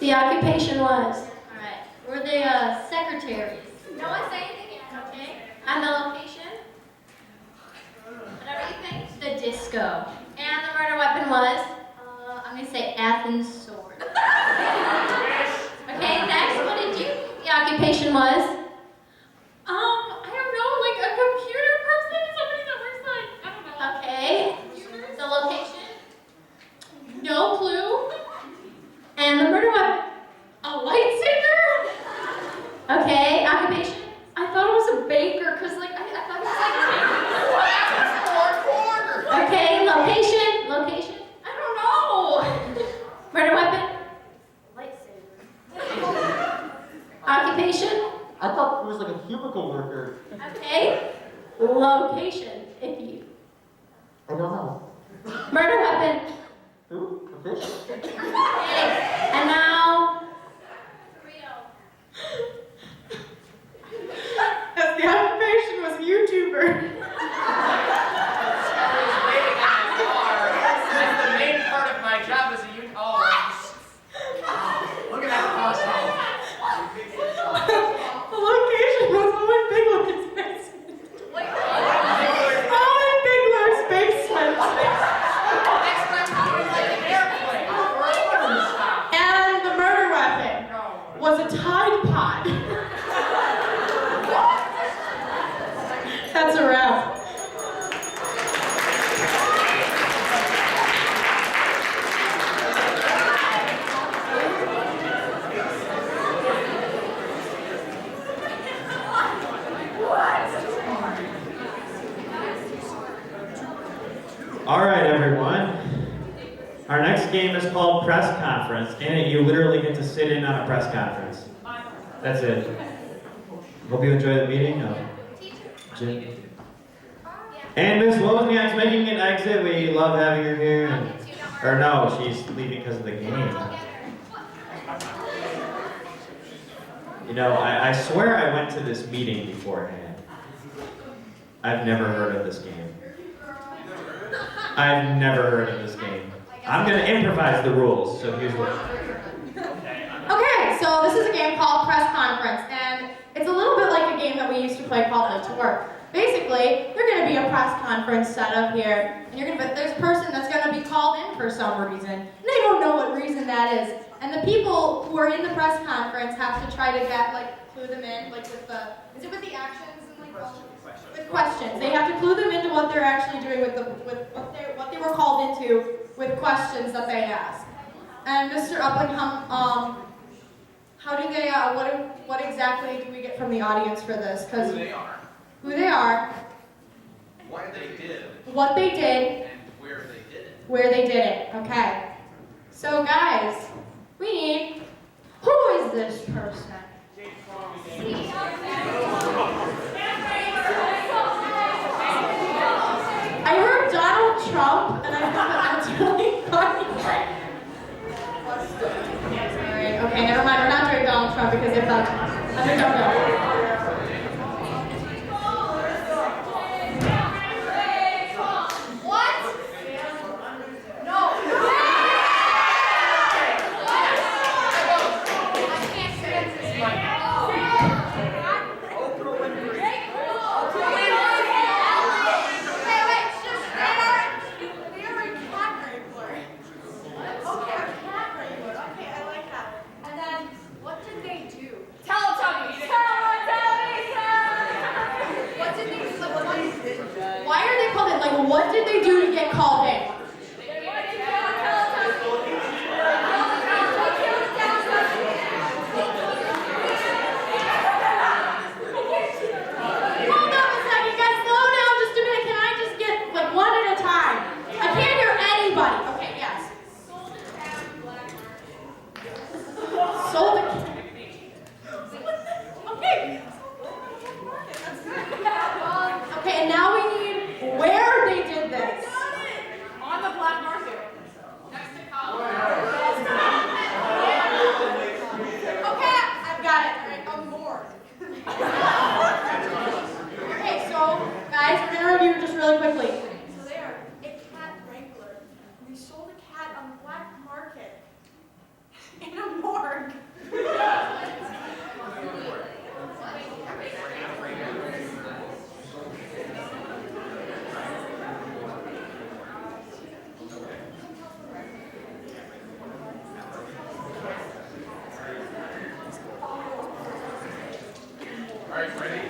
the occupation was. All right. Were they secretaries? No one say anything yet. Okay. And the location? Whatever you think. The disco. And the murder weapon was? I'm going to say Athens sword. Okay, next, what did you think the occupation was? I don't know, like a computer person? Somebody that works like, I don't know. Okay. Computers? The location? No clue. And the murder weapon? A lightsaber? Okay, occupation? I thought it was a baker, because like, I thought it was like, Okay, location? Location? I don't know. Murder weapon? Occupation? I thought it was like a cubicle worker. Okay. Location, if you. I don't know. Murder weapon? Who? A fish? Okay. And now, As the occupation was YouTuber. That's the main part of my job as a youth. Oh, look at that costume. The location was Owen Bigler's basement. Owen Bigler's basement. Next time, I would like an airplane or a water stop. And the murder weapon No. was a Tide Pod. That's a wrap. All right, everyone. Our next game is called Press Conference. In it, you literally get to sit in on a press conference. That's it. Hope you enjoy the meeting. Jim. And Miss Wozniak's making an exit. We love having her here. Or no, she's leaving because of the game. You know, I swear I went to this meeting beforehand. I've never heard of this game. I've never heard of this game. I'm gonna improvise the rules, so here's what. Okay, so this is a game called Press Conference, and it's a little bit like a game that we used to play called Live to Work. Basically, there's going to be a press conference set up here, and there's a person that's going to be called in for some reason, and they don't know what reason that is. And the people who are in the press conference have to try to clue them in, with the actions and with questions. They have to clue them into what they're actually doing with what they were called into with questions that they ask. And Mr. Upplingham, how do they? What exactly do we get from the audience for this? Who they are, What they did, what they did, and where they did it. where they did it. Okay. So guys, we need. Who is this person? I heard Donald Trump, and I thought that's really funny. Sorry. Okay, never mind. We're not doing Donald Trump because if that's. I don't know. What did they do to get called in? Hold up a second, guys. Slow down just a minute. Can I just get one at a time? I can't hear anybody. Okay, yes. Sold the cat. Okay. Okay, and now we need where they did this. On the black market. Next to college. Okay, I've got it. All right, I'm bored. Okay, so guys, we're gonna review just really quickly. So they are a cat wrangler. We sold a cat on the black market in a morgue. All right, ready?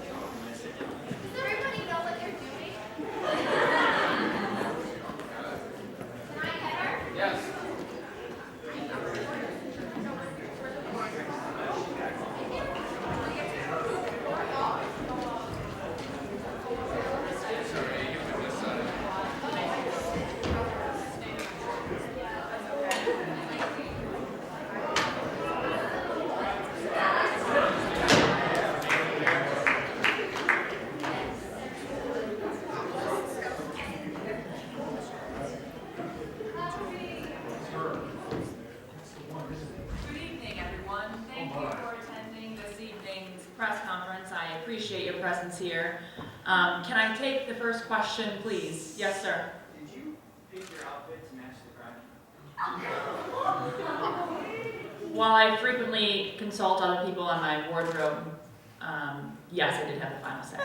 Does everybody know what they're doing? Can I get her? Yes. Good evening, everyone. Thank you for attending this evening's press conference. I appreciate your presence here. Can I take the first question, please? Yes, sir. Did you pick your outfit to match the crime? While I frequently consult other people on my wardrobe, yes, I did have the final say.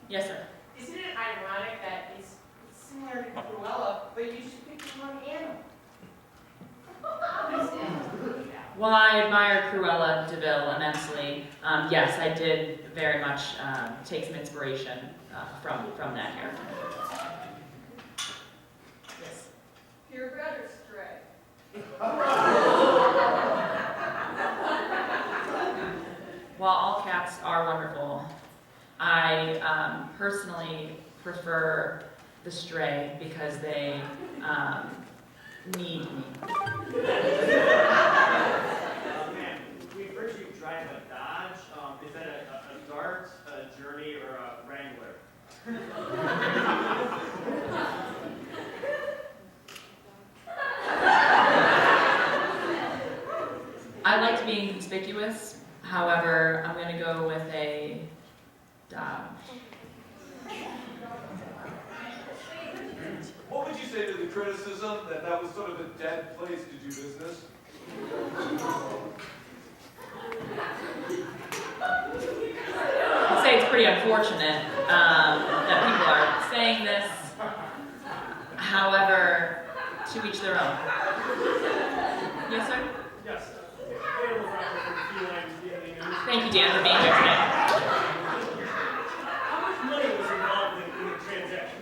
Yes, sir. Isn't it ironic that it's similar to Cruella, but you just picked the wrong animal? While I admire Cruella de Vil immensely, yes, I did very much take some inspiration from that character. Yes. Purebred or stray? While all cats are wonderful, I personally prefer the stray because they need me. Ma'am, we've heard you drive a Dodge. Is that a Dart, a Journey, or a Wrangler? I liked being conspicuous. However, I'm going to go with a dog. What would you say to the criticism that that was sort of a dead place to do business? I'd say it's pretty unfortunate that people are saying this. However, to each their own. Yes, sir? Yes. Available for feline DNA news. Thank you, Dan, for being here today. How much money was involved in the transaction?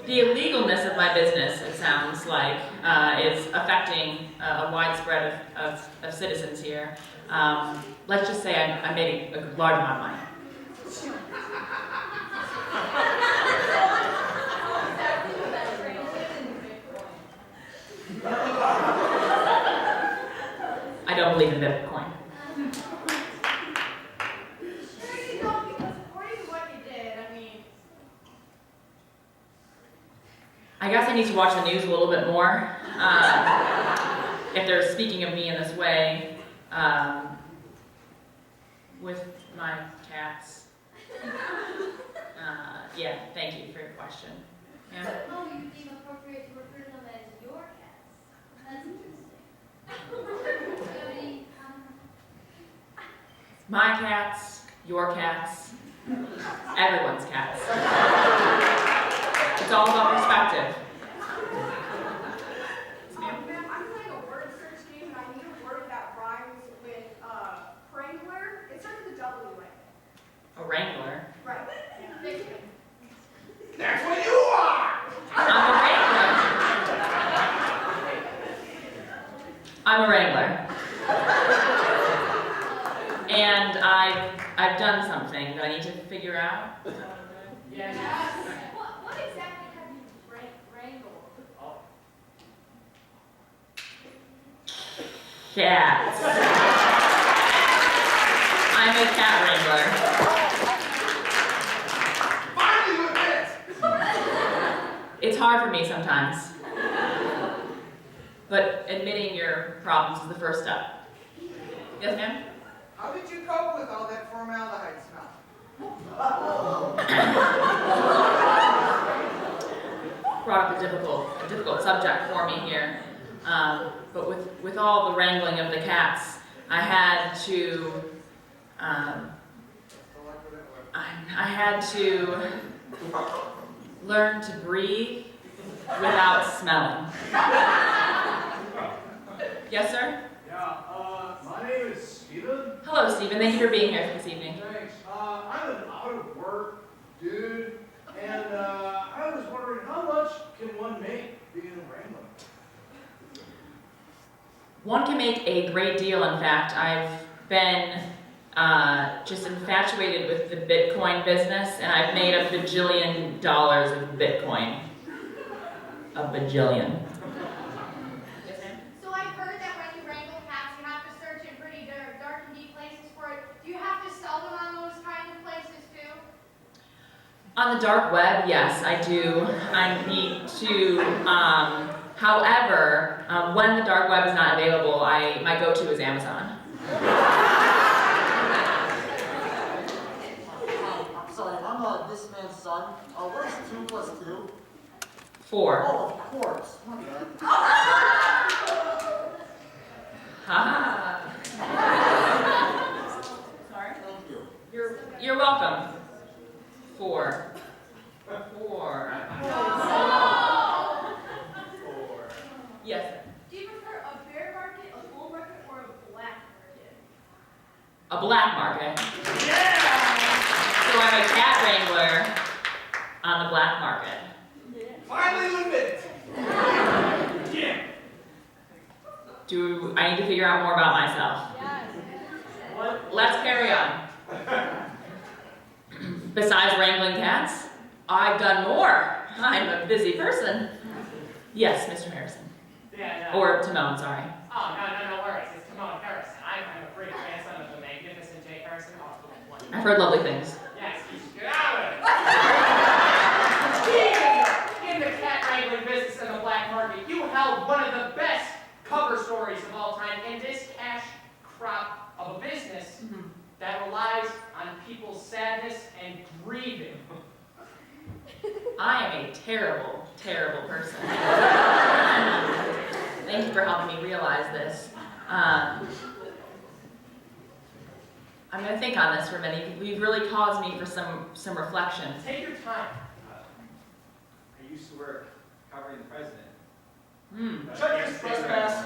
The illegalness of my business, it sounds like, is affecting a widespread of citizens here. Let's just say I made a large amount of money. I don't believe in Bitcoin. Sure you don't, because according to what you did, I mean, I guess I need to watch the news a little bit more. If they're speaking of me in this way, with my cats. Yeah, thank you for your question. Yeah. Oh, you deem appropriate to refer to them as your cats. That's interesting. My cats, your cats, everyone's cats. It's all about perspective. ma'am, I'm playing a word search game and I need a word that rhymes with Wrangler. It starts with a W, I think. A wrangler. Right. Yeah. That's what you are! I'm a wrangler. I'm a wrangler. And I've done something that I need to figure out. Yes. What exactly have you wrangled? Cats. I'm a cat wrangler. Finally you admit it! It's hard for me sometimes. But admitting your problems is the first step. Yes, ma'am? How did you cope with all that formaldehyde smell? Brought up a difficult subject for me here. But with all the wrangling of the cats, I had to learn to breathe without smelling. Yes, sir? Yeah, my name is Steven. Hello, Stephen. Thank you for being here this evening. Thanks. I'm an out-of-work dude, and I was wondering how much can one make being a wrangler? One can make a great deal, in fact. I've been just infatuated with the Bitcoin business, and I've made $1 bajillion of Bitcoin. A bajillion. Yes, ma'am? So I've heard that when you wrangle cats, you have to search in pretty dark and deep places for it. Do you have to sell them on those kind of places too? On the dark web, yes, I do. I need to, however, when the dark web is not available, my go-to is Amazon. I'm sorry, I'm this man's son. What is 2 plus 2? 4. Oh, of course. My bad. Ha. Sorry? Thank you. You're welcome. 4. 4. Yes, sir. Do you prefer a bear market, a bull market, or a black market? A black market. So I'm a cat wrangler on the black market. Finally you admit it! Yeah. Do I need to figure out more about myself? What? Let's carry on. Besides wrangling cats, I've done more. I'm a busy person. Yes, Mr. Harrison. Yeah, Or Timon, sorry. Oh, no worries. It's Timon Harrison. I'm a great grandson of the magnificent Jay Harrison. I've heard lovely things. Yes, you should get out of it. In the cat wrangling business in the black market, you held one of the best cover stories of all terrible, terrible person. Thank you for helping me realize this. I'm going to think on this for a minute. You've really caused me for some reflection. Take your time. I used to work covering the president. Check this press pass.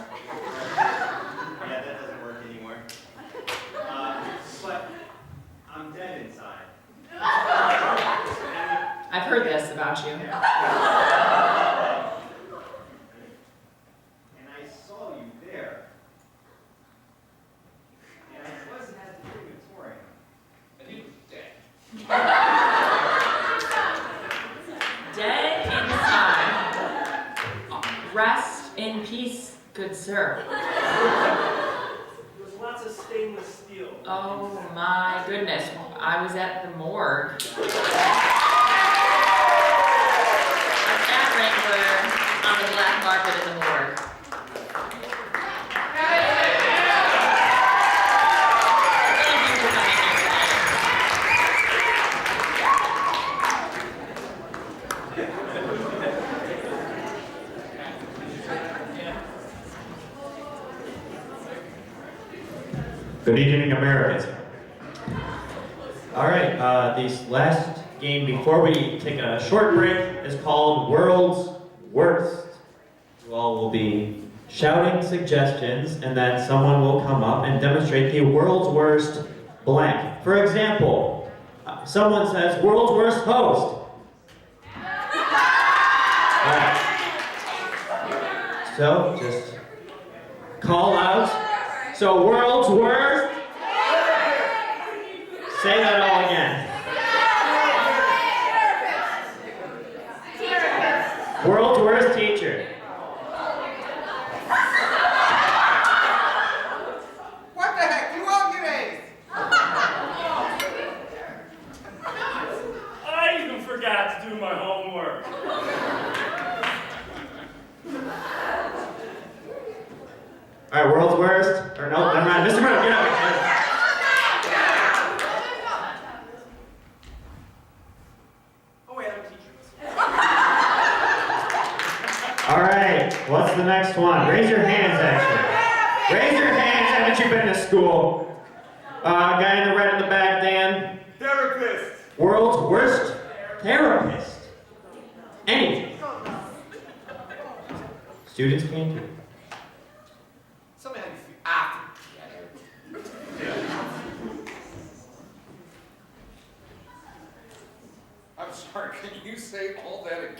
Yeah, that doesn't work anymore. But I'm dead inside. I've heard this about you. And I saw you there. And I wasn't as discriminatory. And he was dead. Dead inside. Rest in peace, good sir. There's lots of stainless steel. Oh my goodness, I was at the morgue. A cat wrangler on the black market in the morgue. Thank you for coming here today. Good evening, Americans. All right, this last game before we take a short break is called World's Worst. You all will be shouting suggestions, and then someone will come up and demonstrate the world's worst blank. For example, someone says, world's worst host. All right. So, just call out. So, world's worst. Say that all again. World's worst teacher. What the heck? You all get A's. I even forgot to do my homework. All right, world's worst. Or no, never mind. Mr. Murdoch, get up. Oh wait, I'm a teacher. All right, what's the next one? Raise your hands, actually. Raise your hands. Haven't you been to school? Guy in the red in the back, Dan. Therapist. World's worst therapist. Any. Students came to. Somebody had you after. I'm sorry, can you say all that again?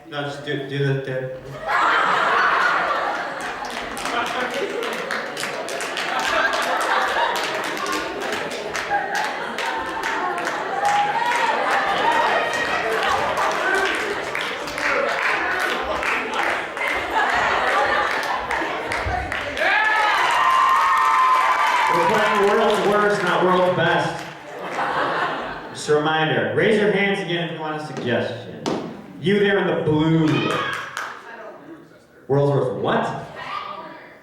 No, just do the there. We're playing world's worst, not world's best. Just a reminder, raise your hands again if you want a suggestion. You there in the blue. World's worst what?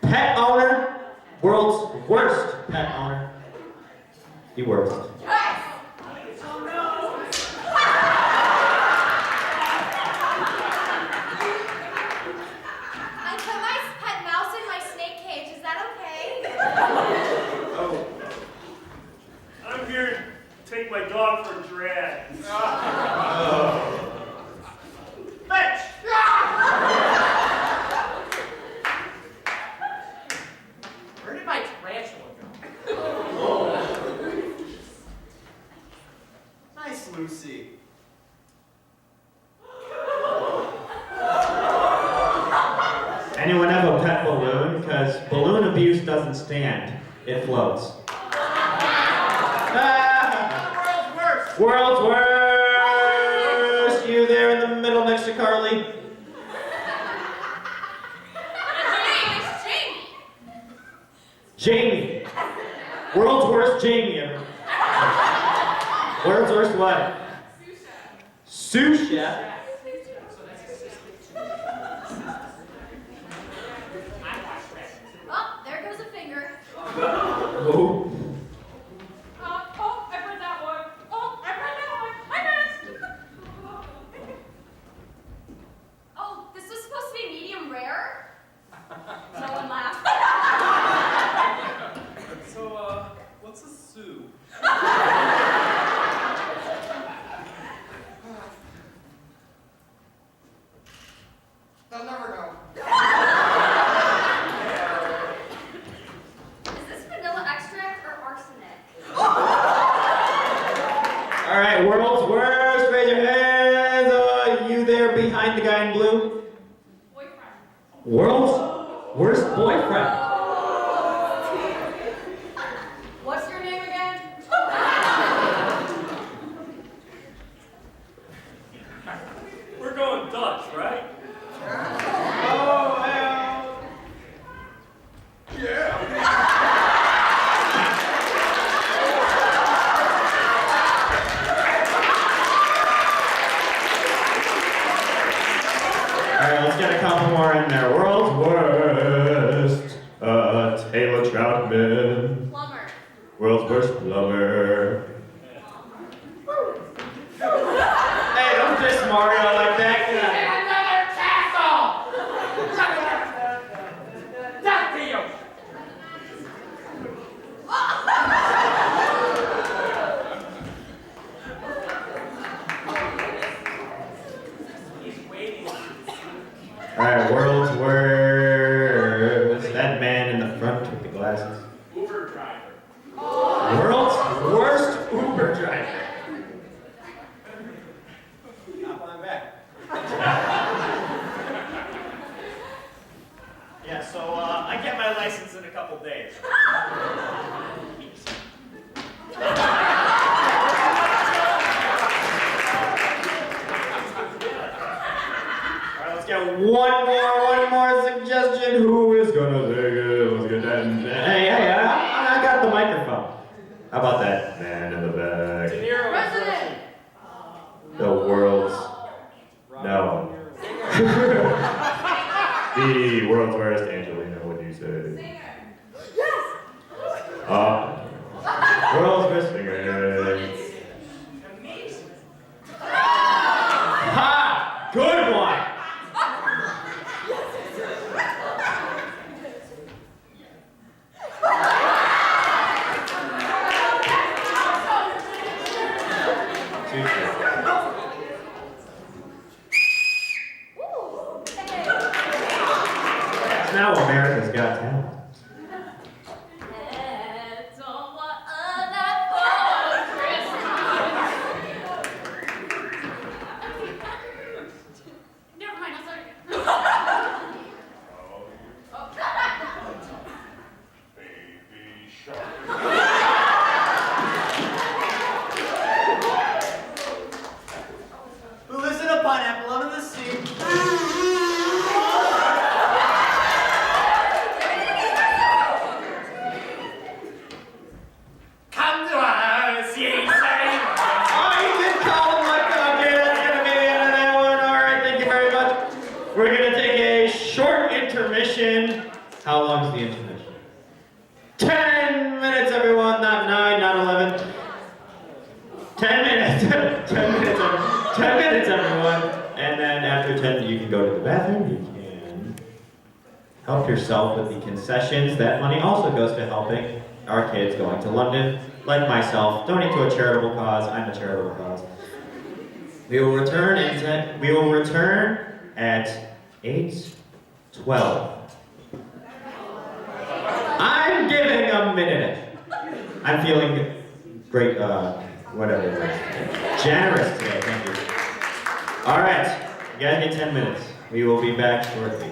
Pet owner? World's worst pet owner. The worst. I put my pet mouse in my snake cage. Is that okay? Oh. I'm here to take my dog for a drag. Fetch! Where did my tarantula go? Nice, Lucy. Anyone have a pet balloon? Because balloon abuse doesn't stand. It floats. World's worst. World's worst! You there in the middle next to Carly? Jamie. World's worst Jamie ever. World's worst what? Sous chef. Oh, there goes a finger. Oh. World's worst boyfriend. What's your name again? We're going Dutch, right? Oh, hell. Yeah. Alright, let's get a couple more in there. World's worst Taylor Troutman. Plumber. World's worst plumber. Hey, don't diss Mario like that. Another castle! Death to you! He's waiting. Alright, world's worst. That man in the front with the glasses. Uber driver. World's worst Uber driver. Hop on back. Yeah, so I get my license in a couple days. Alright, let's get one more suggestion. Who is gonna take it? Let's get that. Hey, I got the microphone. How about that man in the back? De Niro is President. The world's no. The world's worst Angelina, what do you say? Yes. World's worst singer. Ha! Good one! It's now America's Got Talent. Never mind, I'll start again. Baby shark. Who lives in a pineapple under the sea? Come to us, ye sailors. Oh, you did call him like that. Okay, that's gonna be the end of that one. Alright, thank you very much. We're gonna take a short intermission. How long's the intermission? 10 minutes, everyone. Not 9, not 11. 10 minutes. 10 minutes. 10 minutes, everyone. And then after 10, you can go to the bathroom. You can help yourself with the concessions. That money also goes to helping our kids going to London, like myself. Donate to a charitable cause. I'm a charitable cause. We will return at 8:12. I'm giving a minute. I'm feeling great, whatever it is. Generous today, thank you. All right, you guys get 10 minutes. We will be back shortly.